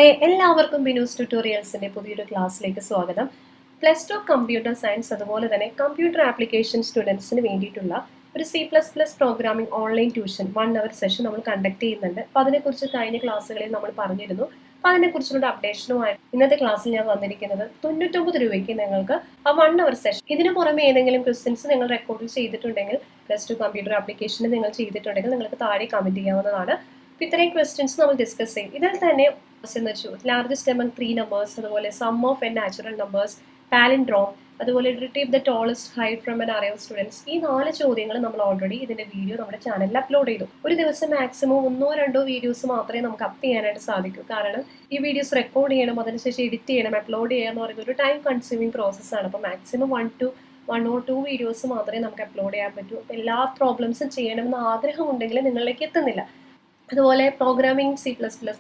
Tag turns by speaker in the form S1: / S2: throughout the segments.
S1: Hi, എല്ലാവർക്കും ബിനൂസ് ട്യൂട്ടോറിയൽസിന്റെ പുതിയൊരു ക്ലാസ്സിലേക്ക് സ്വാഗതം. +2 കമ്പ്യൂട്ടർ സയൻസ് അതുപോലെ തന്നെ കമ്പ്യൂട്ടർ ആപ്ലിക്കേഷൻ സ്റ്റുഡൻസിന് വേണ്ടിയിട്ടുള്ള ഒരു C++ പ്രോഗ്രാമിംഗ് ഓൺലൈൻ ട്യൂഷൻ 1 അവർ സെഷൻ നമ്മൾ കണ്ടക്ട് ചെയ്യുന്നുണ്ട്. അപ്പോൾ അതിനെക്കുറിച്ച് കഴിഞ്ഞ ക്ലാസ്സുകളിൽ നമ്മൾ പറഞ്ഞിരുന്നു. അപ്പോൾ അതിനെക്കുറിച്ചുള്ള അപ്ഡേഷനുമായിട്ട് ഇന്നത്തെ ക്ലാസ്സിൽ ഞാൻ വന്നിരിക്കുന്നത് 99 രൂപയ്ക്ക് നിങ്ങൾക്ക് ആ 1 അവർ സെഷൻ. ഇതിന് പുറമെ ഏതെങ്കിലും ക്വസ്റ്റ്യൻസ് നിങ്ങൾ റെക്കോർഡ് ചെയ്തിട്ടുണ്ടെങ്കിൽ +2 കമ്പ്യൂട്ടർ ആപ്ലിക്കേഷന് നിങ്ങൾ ചെയ്തിട്ടുണ്ടെങ്കിൽ നിങ്ങൾക്ക് താഴെ കമന്റ് ചെയ്യാവുന്നതാണ്. അപ്പോൾ ഇത്രയും ക്വസ്റ്റ്യൻസ് നമ്മൾ ഡിസ്കസ് ചെയ്യും. ഇതിൽ തന്നെ ലാർജസ്റ്റ് among 3 numbers, അതുപോലെ sum of n natural numbers, palindrome, അതുപോലെ retrieve the tallest height from an array of students. ഈ 4 ചോദ്യങ്ങൾ നമ്മൾ ഓൾറെഡി ഇതിന്റെ വീഡിയോ നമ്മുടെ ചാനലിൽ അപ്ലോഡ് ചെയ്തു. ഒരു ദിവസം മാക്സിമം 1-2 വീഡിയോസ് മാത്രമേ നമുക്ക് അപ്പ് ചെയ്യാനായിട്ട് സാധിക്കൂ. കാരണം ഈ വീഡിയോസ് റെക്കോർഡ് ചെയ്യണം, അതിനുശേഷം എഡിറ്റ് ചെയ്യണം, അപ്ലോഡ് ചെയ്യുക എന്ന് പറയുന്നത് ഒരു ടൈം കൺസ്യൂമിങ് പ്രോസസ്സാണ്. അപ്പോൾ മാക്സിമം 1 or 2 വീഡിയോസ് മാത്രമേ നമുക്ക് അപ്ലോഡ് ചെയ്യാൻ പറ്റൂ. എല്ലാ പ്രോബ്ലംസും ചെയ്യണമെന്ന് ആഗ്രഹമുണ്ടെങ്കിൽ നിങ്ങളിലേക്ക് എത്തുന്നില്ല. അതുപോലെ പ്രോഗ്രാമിംഗ് C++,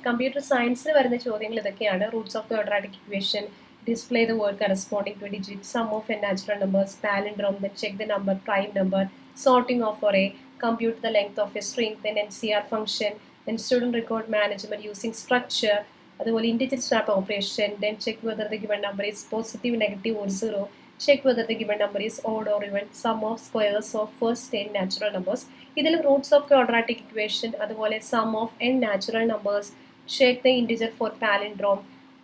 S1: കമ്പ്യൂട്ടർ സയൻസിന് വരുന്ന ചോദ്യങ്ങൾ ഇതൊക്കെയാണ്. Roots of quadratic equation, display the word corresponding to digit, sum of n natural numbers, palindrome, then check the number, prime number, sorting of array, compute the length of a string, then NCR function, then student record management using structure, അതുപോലെ integer swap operation, then check whether the given number is positive, negative or zero, check whether the given number is odd or even, sum of squares of first n natural numbers. ഇതിൽ roots of quadratic equation, അതുപോലെ sum of n natural numbers, check the integer for palindrome,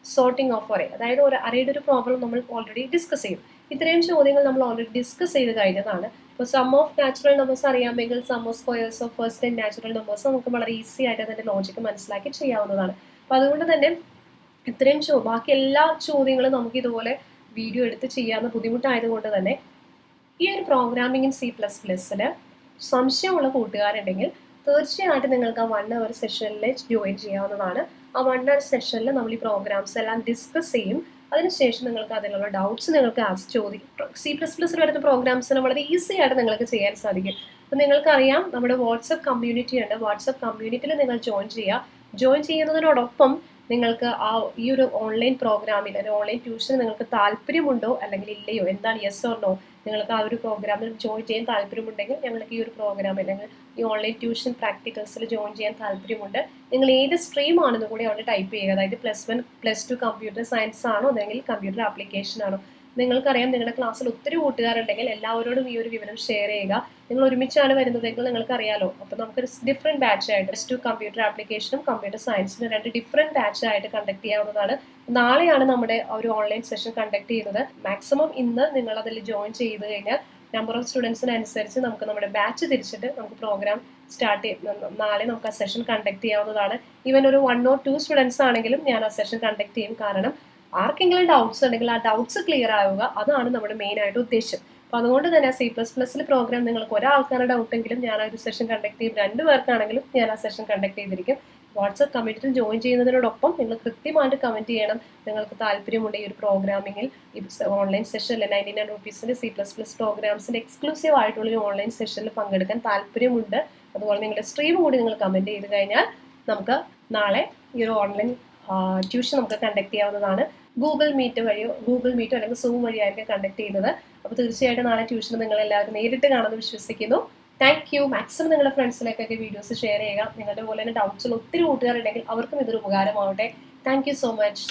S1: sorting of array. അതായത് ഒരു അറേയുടെ ഒരു problem നമ്മൾ already discuss ചെയ്യും. ഇത്രയും ചോദ്യങ്ങൾ നമ്മൾ ഓൾറെഡി ഡിസ്കസ് ചെയ്ത് കഴിഞ്ഞതാണ്. ഇപ്പോൾ സം ഓഫ് നാച്ചുറൽ നമ്പേഴ്സ് അറിയാമെങ്കിൽ sum of squares of first n natural numbers നമുക്ക് വളരെ ഈസി ആയിട്ട് അതിൻ്റെ ലോജിക്ക് മനസ്സിലാക്കി ചെയ്യാവുന്നതാണ്. അപ്പോൾ അതുകൊണ്ട് തന്നെ ഇത്രയും ബാക്കി എല്ലാ ചോദ്യങ്ങളും നമുക്ക് ഇതുപോലെ വീഡിയോ എടുത്ത് ചെയ്യാവുന്ന ബുദ്ധിമുട്ടായതുകൊണ്ട് തന്നെ ഈ ഒരു പ്രോഗ്രാമിംഗ് ഇൻ C++ൽ സംശയമുള്ള കൂട്ടുകാരുണ്ടെങ്കിൽ തീർച്ചയായിട്ടും നിങ്ങൾക്ക് ആ 1 അവർ സെഷനിൽ ജോയിൻ ചെയ്യാവുന്നതാണ്. ആ 1 അവർ സെഷനിൽ നമ്മൾ ഈ പ്രോഗ്രാംസ് എല്ലാം ഡിസ്കസ് ചെയ്യും. അതിനുശേഷം നിങ്ങൾക്ക് അതിലുള്ള ഡൗട്ട്സ് നിങ്ങൾക്ക് ചോദിക്കും. C++ൽ വരുന്ന പ്രോഗ്രാംസിന് വളരെ ഈസി ആയിട്ട് നിങ്ങൾക്ക് ചെയ്യാൻ സാധിക്കും. അപ്പോൾ നിങ്ങൾക്കറിയാം നമ്മുടെ വാട്സപ്പ് കമ്മ്യൂണിറ്റി ഉണ്ട്. വാട്സപ്പ് കമ്മ്യൂണിറ്റിയിൽ നിങ്ങൾ ജോയിൻ ചെയ്യുക. ജോയിൻ ചെയ്യുന്നതിനോടൊപ്പം നിങ്ങൾക്ക് ഈ ഒരു ഓൺലൈൻ പ്രോഗ്രാമിൽ ഒരു ഓൺലൈൻ ട്യൂഷന് നിങ്ങൾക്ക് താല്പര്യമുണ്ടോ അല്ലെങ്കിൽ ഇല്ലയോ, എന്താണ് യെസ് ഓർ നോ, നിങ്ങൾക്ക് ആ ഒരു പ്രോഗ്രാമിൽ ജോയിൻ ചെയ്യാൻ താല്പര്യമുണ്ടെങ്കിൽ ഞങ്ങൾക്ക് ഈ ഒരു പ്രോഗ്രാം അല്ലെങ്കിൽ ഈ ഓൺലൈൻ ട്യൂഷൻ പ്രാക്ടിക്കൽസിൽ ജോയിൻ ചെയ്യാൻ താല്പര്യമുണ്ട്. നിങ്ങൾ ഏത് സ്ട്രീം ആണെന്ന് കൂടി അവിടെ ടൈപ്പ് ചെയ്യുക. അതായത് +1 +2 കമ്പ്യൂട്ടർ സയൻസ് ആണോ അല്ലെങ്കിൽ കമ്പ്യൂട്ടർ ആപ്ലിക്കേഷൻ ആണോ. നിങ്ങൾക്കറിയാം നിങ്ങളുടെ ക്ലാസ്സിൽ ഒത്തിരി കൂട്ടുകാരുണ്ടെങ്കിൽ എല്ലാവരോടും ഈ ഒരു വിവരം ഷെയർ ചെയ്യുക. നിങ്ങൾ ഒരുമിച്ചാണ് വരുന്നതെങ്കിൽ നിങ്ങൾക്കറിയാലോ. അപ്പോൾ നമുക്കൊരു ഡിഫറെൻറ്റ് ബാച്ചായിട്ട് +2 കമ്പ്യൂട്ടർ ആപ്ലിക്കേഷനും കമ്പ്യൂട്ടർ സയൻസിനും 2 ഡിഫറെൻറ്റ് ബാച്ചായിട്ട് കണ്ടക്ട് ചെയ്യാവുന്നതാണ്. നാളെയാണ് നമ്മുടെ ഒരു ഓൺലൈൻ സെഷൻ കണ്ടക്ട് ചെയ്യുന്നത്. മാക്സിമം ഇന്ന് നിങ്ങൾ അതിൽ ജോയിൻ ചെയ്ത് കഴിഞ്ഞാൽ നമ്പർ ഓഫ് സ്റ്റുഡൻസിനനുസരിച്ച് നമുക്ക് നമ്മുടെ ബാച്ച് തിരിച്ചിട്ട് നമുക്ക് പ്രോഗ്രാം സ്റ്റാർട്ട് നാളെ നമുക്ക് ആ സെഷൻ കണ്ടക്ട് ചെയ്യാവുന്നതാണ്. ഈവൻ ഒരു 1 or 2 സ്റ്റുഡൻസ് ആണെങ്കിലും ഞാൻ ആ സെഷൻ കണ്ടക്ട് ചെയ്യും. കാരണം ആർക്കെങ്കിലും ഡൗട്ട്സ് ഉണ്ടെങ്കിൽ ആ ഡൗട്ട്സ് ക്ലിയർ ആവുക, അതാണ് നമ്മുടെ മെയിൻ ആയിട്ട് ഉദ്ദേശം. അപ്പോൾ അതുകൊണ്ട് തന്നെ C++ൽ പ്രോഗ്രാം നിങ്ങൾക്ക് ഒരാൾക്കാരുടെ ഡൗട്ടെങ്കിലും ഞാൻ ആ ഒരു സെഷൻ കണ്ടക്ട് ചെയ്യും. 2 പേർക്കാണെങ്കിലും ഞാൻ ആ സെഷൻ കണ്ടക്ട് ചെയ്തിരിക്കും. വാട്സപ്പ് കമ്മ്യൂണിറ്റിയിൽ ജോയിൻ ചെയ്യുന്നതിനോടൊപ്പം നിങ്ങൾ കൃത്യമായിട്ട് കമൻറ്റ് ചെയ്യണം നിങ്ങൾക്ക് താല്പര്യമുണ്ട് ഈ ഒരു പ്രോഗ്രാമിങ്ങിൽ. ഈ ഓൺലൈൻ സെഷനിൽ 99 റുപ്പീസിൻ്റെ C++ പ്രോഗ്രാംസിൻ്റെ എക്സ്ക്ലൂസീവ് ആയിട്ടുള്ള ഒരു ഓൺലൈൻ സെഷനിൽ പങ്കെടുക്കാൻ താല്പര്യമുണ്ട്. അതുപോലെ നിങ്ങളുടെ സ്ട്രീം കൂടി നിങ്ങൾ കമൻറ്റ് ചെയ്ത് കഴിഞ്ഞാൽ നമുക്ക് നാളെ ഈ ഒരു ഓൺലൈൻ ട്യൂഷൻ നമുക്ക് കണ്ടക്ട് ചെയ്യാവുന്നതാണ്. ഗൂഗിൾ മീറ്റോ അല്ലെങ്കിൽ സൂം വഴിയായിരിക്കും കണ്ടക്ട് ചെയ്യുന്നത്. അപ്പോൾ തീർച്ചയായിട്ടും നാളെ ട്യൂഷൻ നിങ്ങൾ എല്ലാവരും നേരിട്ട് കാണുമെന്ന് വിശ്വസിക്കുന്നു. Thank you. മാക്സിമം നിങ്ങളുടെ ഫ്രണ്ട്സിലേക്കൊക്കെ വീഡിയോസ് ഷെയർ ചെയ്യുക. നിങ്ങളുടെ പോലെ തന്നെ ഡൗട്ട്സുള്ള ഒത്തിരി കൂട്ടുകാരുണ്ടെങ്കിൽ അവർക്കും ഇതൊരു ഉപകാരമാവട്ടെ. Thank you so much.